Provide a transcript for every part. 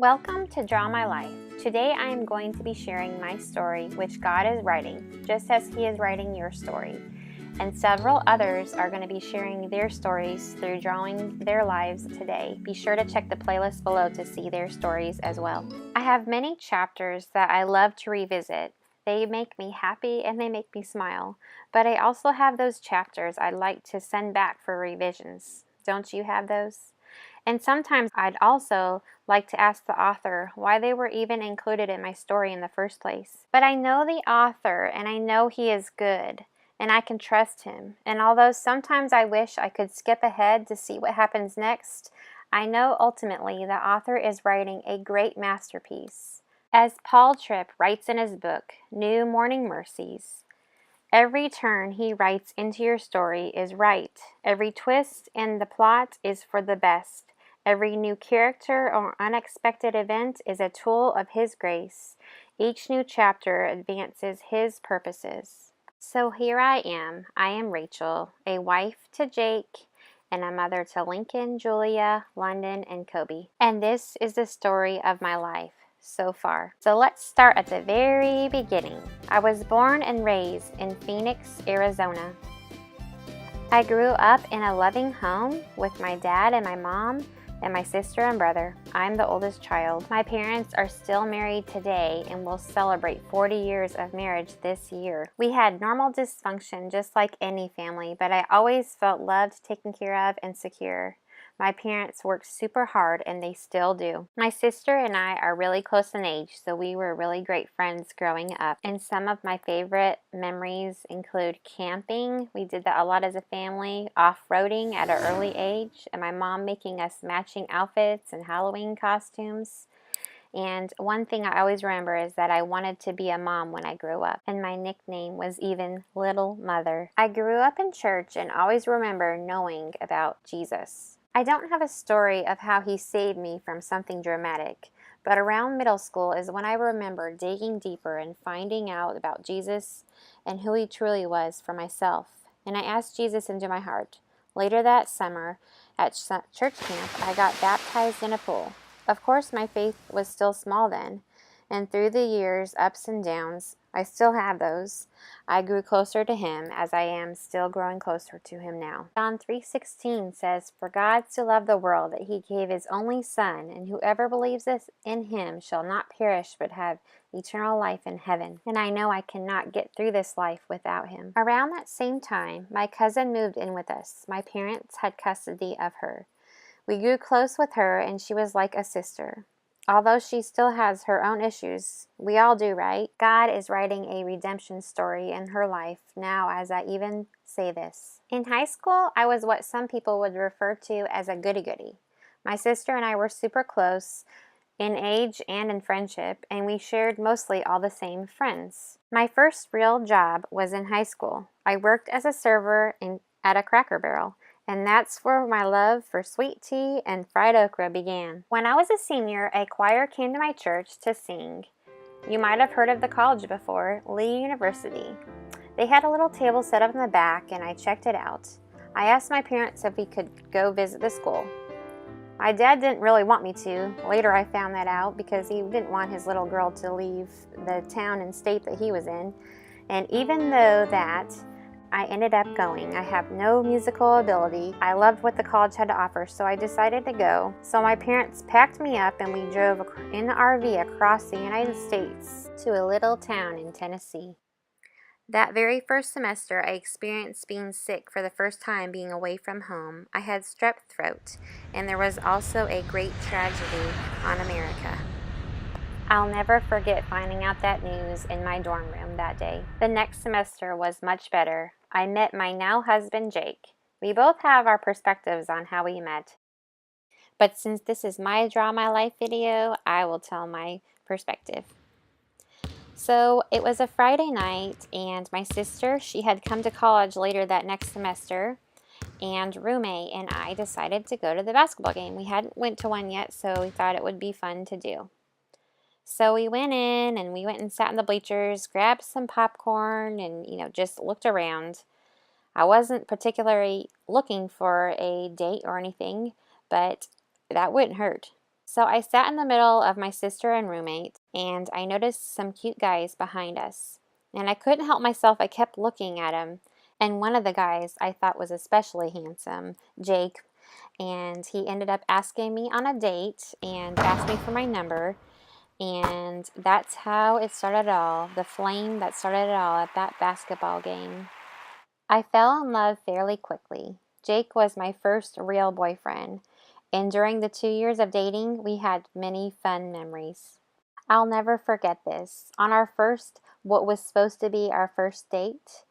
Welcome to Draw My Life. Today I am going to be sharing my story, which God is writing, just as He is writing your story. And several others are going to be sharing their stories through drawing their lives today. Be sure to check the playlist below to see their stories as well. I have many chapters that I love to revisit. They make me happy and they make me smile. But I also have those chapters I'd like to send back for revisions. Don't you have those? And sometimes I'd also like to ask the author why they were even included in my story in the first place. But I know the author and I know he is good and I can trust him. And although sometimes I wish I could skip ahead to see what happens next, I know ultimately the author is writing a great masterpiece. As Paul Tripp writes in his book, New Morning Mercies, every turn he writes into your story is right. Every twist in the plot is for the best. Every new character or unexpected event is a tool of His grace. Each new chapter advances His purposes. So here I am. I am Rachel, a wife to Jake, and a mother to Lincoln, Julia, London, and Kobe. And this is the story of my life so far. So let's start at the very beginning. I was born and raised in Phoenix, Arizona. I grew up in a loving home with my dad and my mom and my sister and brother. I'm the oldest child. My parents are still married today and will celebrate 40 years of marriage this year. We had normal dysfunction just like any family, but I always felt loved, taken care of, and secure. My parents worked super hard and they still do. My sister and I are really close in age, so we were really great friends growing up. And some of my favorite memories include camping. We did that a lot as a family, off-roading at an early age, and my mom making us matching outfits and Halloween costumes. And one thing I always remember is that I wanted to be a mom when I grew up, and my nickname was even Little Mother. I grew up in church and always remember knowing about Jesus. I don't have a story of how He saved me from something dramatic, but around middle school is when I remember digging deeper and finding out about Jesus and who He truly was for myself. And I asked Jesus into my heart. Later that summer at church camp, I got baptized in a pool. Of course, my faith was still small then, and through the years, ups and downs, I still have those. I grew closer to Him as I am still growing closer to Him now. John 3:16 says, "For God so loved the world that He gave His only Son, and whoever believes in Him shall not perish but have eternal life in heaven." And I know I cannot get through this life without Him. Around that same time, my cousin moved in with us. My parents had custody of her. We grew close with her, and she was like a sister. Although she still has her own issues, we all do, right? God is writing a redemption story in her life now as I even say this. In high school, I was what some people would refer to as a goody-goody. My sister and I were super close in age and in friendship, and we shared mostly all the same friends. My first real job was in high school. I worked as a server at a Cracker Barrel. And that's where my love for sweet tea and fried okra began. When I was a senior, a choir came to my church to sing. You might have heard of the college before, Lee University. They had a little table set up in the back, and I checked it out. I asked my parents if we could go visit the school. My dad didn't really want me to. Later I found that out because he didn't want his little girl to leave the town and state that he was in. And even though that, I ended up going. I have no musical ability. I loved what the college had to offer, so I decided to go. So my parents packed me up and we drove in the RV across the United States to a little town in Tennessee. That very first semester, I experienced being sick for the first time being away from home. I had strep throat, and there was also a great tragedy on America. I'll never forget finding out that news in my dorm room that day. The next semester was much better. I met my now husband, Jake. We both have our perspectives on how we met. But since this is my Draw My Life video, I will tell my perspective. So it was a Friday night, and my sister, she had come to college later that next semester, and roommate and I decided to go to the basketball game. We hadn't went to one yet, so we thought it would be fun to do. So we went in and we went and sat in the bleachers, grabbed some popcorn and, just looked around. I wasn't particularly looking for a date or anything, but that wouldn't hurt. So I sat in the middle of my sister and roommate, and I noticed some cute guys behind us. And I couldn't help myself, I kept looking at him. And one of the guys I thought was especially handsome, Jake, and he ended up asking me on a date and asked me for my number. And that's how it started all, the flame that started it all at that basketball game. I fell in love fairly quickly. Jake was my first real boyfriend, and during the 2 years of dating, we had many fun memories. I'll never forget this. On our first, what was supposed to be our first date,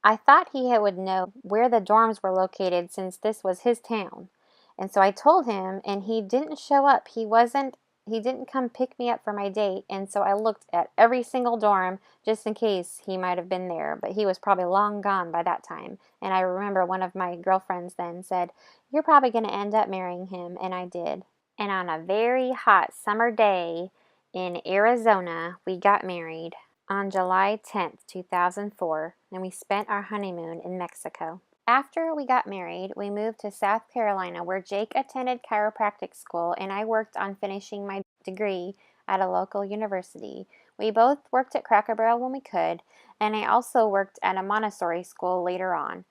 I thought he would know where the dorms were located since this was his town. And so I told him, and he didn't show up. He didn't come pick me up for my date, and so I looked at every single dorm just in case he might have been there, but he was probably long gone by that time. And I remember one of my girlfriends then said, "You're probably going to end up marrying him," and I did. And on a very hot summer day in Arizona, we got married on July 10th, 2004, and we spent our honeymoon in Mexico. After we got married, we moved to South Carolina, where Jake attended chiropractic school and I worked on finishing my degree at a local university. We both worked at Cracker Barrel when we could, and I also worked at a Montessori school later on.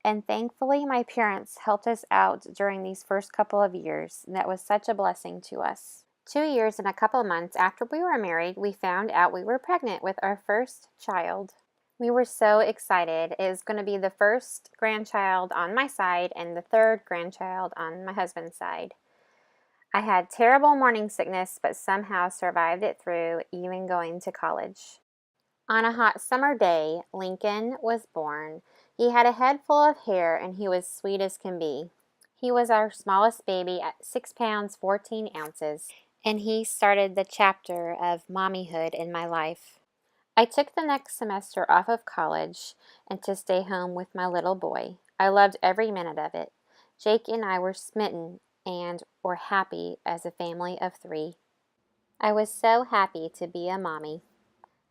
And thankfully, my parents helped us out during these first couple of years, and that was such a blessing to us. 2 years and a couple of months after we were married, we found out we were pregnant with our first child. We were so excited. It was going to be the first grandchild on my side and the third grandchild on my husband's side. I had terrible morning sickness, but somehow survived it through, even going to college. On a hot summer day, Lincoln was born. He had a head full of hair and he was sweet as can be. He was our smallest baby at 6 pounds 14 ounces, and he started the chapter of mommyhood in my life. I took the next semester off of college and to stay home with my little boy. I loved every minute of it. Jake and I were smitten and were happy as a family of 3. I was so happy to be a mommy.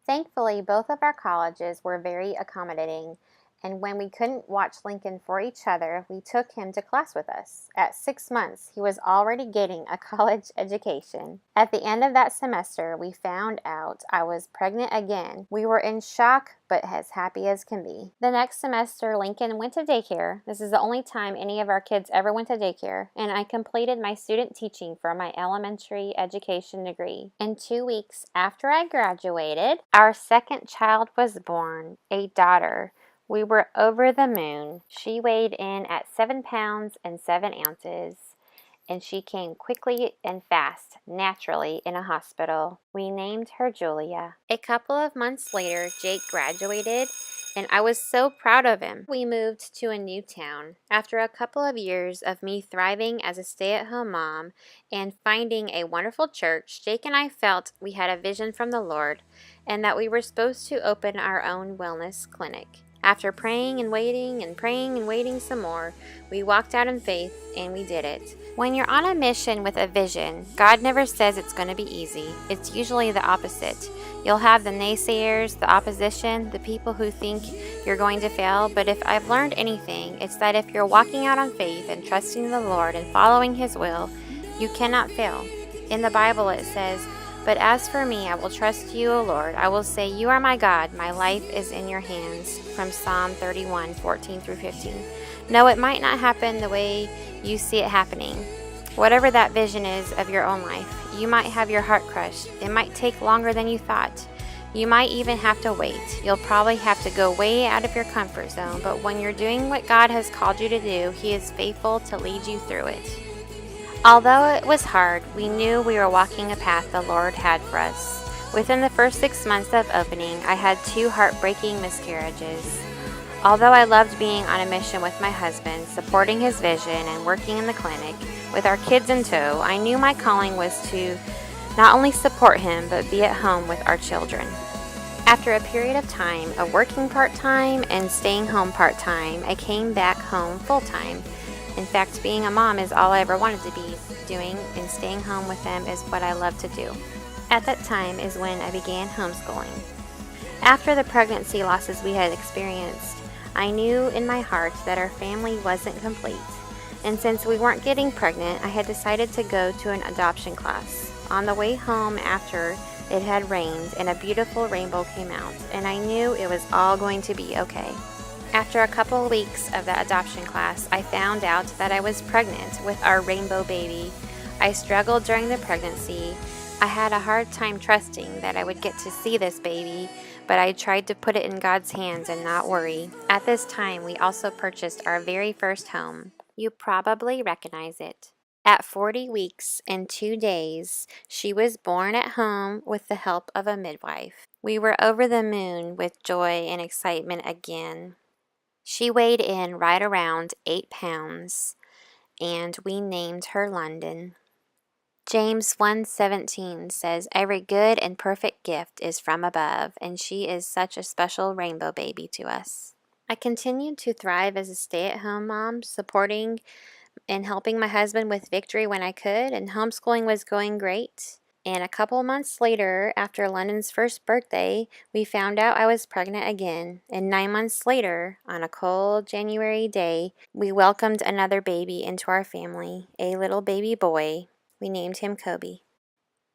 Thankfully, both of our colleges were very accommodating, and when we couldn't watch Lincoln for each other, we took him to class with us. At 6 months, he was already getting a college education. At the end of that semester, we found out I was pregnant again. We were in shock, but as happy as can be. The next semester, Lincoln went to daycare. This is the only time any of our kids ever went to daycare, and I completed my student teaching for my elementary education degree. And 2 weeks after I graduated, our second child was born, a daughter. We were over the moon. She weighed in at 7 pounds and 7 ounces, and she came quickly and fast, naturally, in a hospital. We named her Julia. A couple of months later, Jake graduated, and I was so proud of him. We moved to a new town. After a couple of years of me thriving as a stay-at-home mom and finding a wonderful church, Jake and I felt we had a vision from the Lord and that we were supposed to open our own wellness clinic. After praying and waiting some more, we walked out in faith and we did it. When you're on a mission with a vision, God never says it's going to be easy. It's usually the opposite. You'll have the naysayers, the opposition, the people who think you're going to fail, but if I've learned anything, it's that if you're walking out on faith and trusting the Lord and following His will, you cannot fail. In the Bible it says, "But as for me, I will trust you, O Lord. I will say, you are my God. My life is in your hands." From Psalm 31, 14 through 15. No, it might not happen the way you see it happening. Whatever that vision is of your own life, you might have your heart crushed. It might take longer than you thought. You might even have to wait. You'll probably have to go way out of your comfort zone, but when you're doing what God has called you to do, He is faithful to lead you through it. Although it was hard, we knew we were walking a path the Lord had for us. Within the first 6 months of opening, I had 2 heartbreaking miscarriages. Although I loved being on a mission with my husband, supporting his vision and working in the clinic, with our kids in tow, I knew my calling was to not only support him, but be at home with our children. After a period of time of working part-time and staying home part-time, I came back home full-time. In fact, being a mom is all I ever wanted to be doing, and staying home with them is what I love to do. At that time is when I began homeschooling. After the pregnancy losses we had experienced, I knew in my heart that our family wasn't complete. And since we weren't getting pregnant, I had decided to go to an adoption class. On the way home after it had rained and a beautiful rainbow came out, and I knew it was all going to be okay. After a couple of weeks of the adoption class, I found out that I was pregnant with our rainbow baby. I struggled during the pregnancy. I had a hard time trusting that I would get to see this baby, but I tried to put it in God's hands and not worry. At this time, we also purchased our very first home. You probably recognize it. At 40 weeks and 2 days, she was born at home with the help of a midwife. We were over the moon with joy and excitement again. She weighed in right around 8 pounds, and we named her London. James 1:17 says, "Every good and perfect gift is from above, and she is such a special rainbow baby to us." I continued to thrive as a stay-at-home mom, supporting and helping my husband with Victory when I could, and homeschooling was going great. And a couple months later, after London's first birthday, we found out I was pregnant again. And 9 months later, on a cold January day, we welcomed another baby into our family, a little baby boy. We named him Kobe.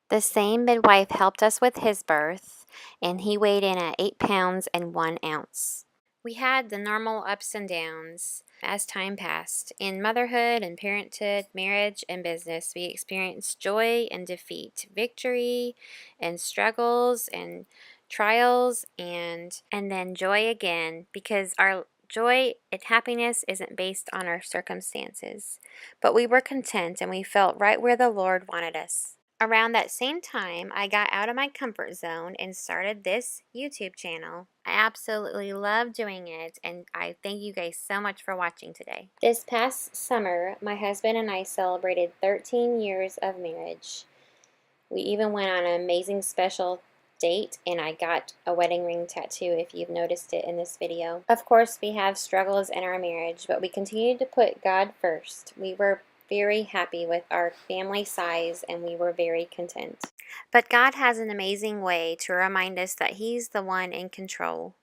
The same midwife helped us with his birth, and he weighed in at 8 pounds and 1 ounce. We had the normal ups and downs as time passed. In motherhood and parenthood, marriage and business, we experienced joy and defeat, victory and struggles and trials, and then joy again, because our joy and happiness isn't based on our circumstances. But we were content and we felt right where the Lord wanted us. Around that same time, I got out of my comfort zone and started this YouTube channel. I absolutely love doing it, and I thank you guys so much for watching today. This past summer, my husband and I celebrated 13 years of marriage. We even went on an amazing special date, and I got a wedding ring tattoo if you've noticed it in this video. Of course, we have struggles in our marriage, but we continued to put God first. We were very happy with our family size, and we were very content. But God has an amazing way to remind us that He's the one in control.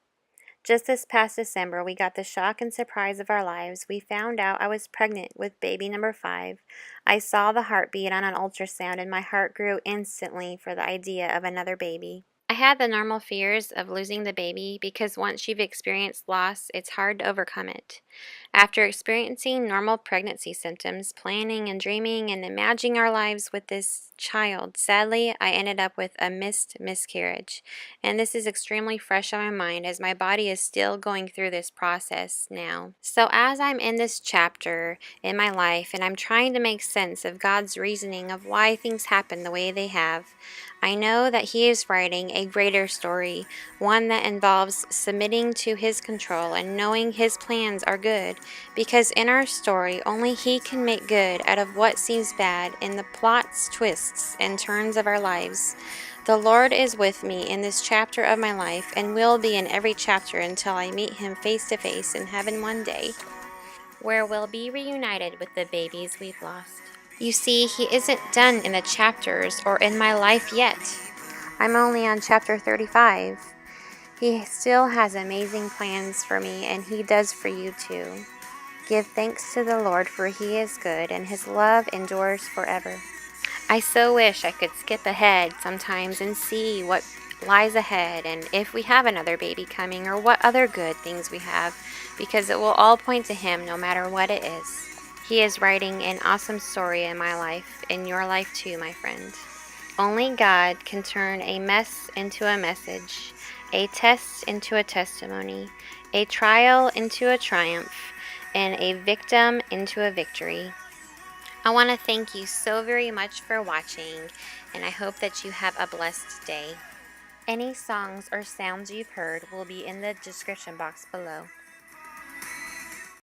Just this past December, we got the shock and surprise of our lives. We found out I was pregnant with baby number 5. I saw the heartbeat on an ultrasound, and my heart grew instantly for the idea of another baby. I had the normal fears of losing the baby because once you've experienced loss, it's hard to overcome it. After experiencing normal pregnancy symptoms, planning and dreaming and imagining our lives with this child, sadly, I ended up with a miscarriage. And this is extremely fresh on my mind as my body is still going through this process now. So as I'm in this chapter in my life and I'm trying to make sense of God's reasoning of why things happen the way they have, I know that He is writing a greater story, one that involves submitting to His control and knowing His plans are good, because in our story, only He can make good out of what seems bad in the plots, twists, and turns of our lives. The Lord is with me in this chapter of my life and will be in every chapter until I meet Him face to face in heaven one day, where we'll be reunited with the babies we've lost. You see, He isn't done in the chapters or in my life yet. I'm only on chapter 35. He still has amazing plans for me, and He does for you too. Give thanks to the Lord, for He is good, and His love endures forever. I so wish I could skip ahead sometimes and see what lies ahead, and if we have another baby coming, or what other good things we have, because it will all point to Him no matter what it is. He is writing an awesome story in my life, in your life too, my friend. Only God can turn a mess into a message, a test into a testimony, a trial into a triumph, and a victim into a victory. I want to thank you so very much for watching, and I hope that you have a blessed day. Any songs or sounds you've heard will be in the description box below.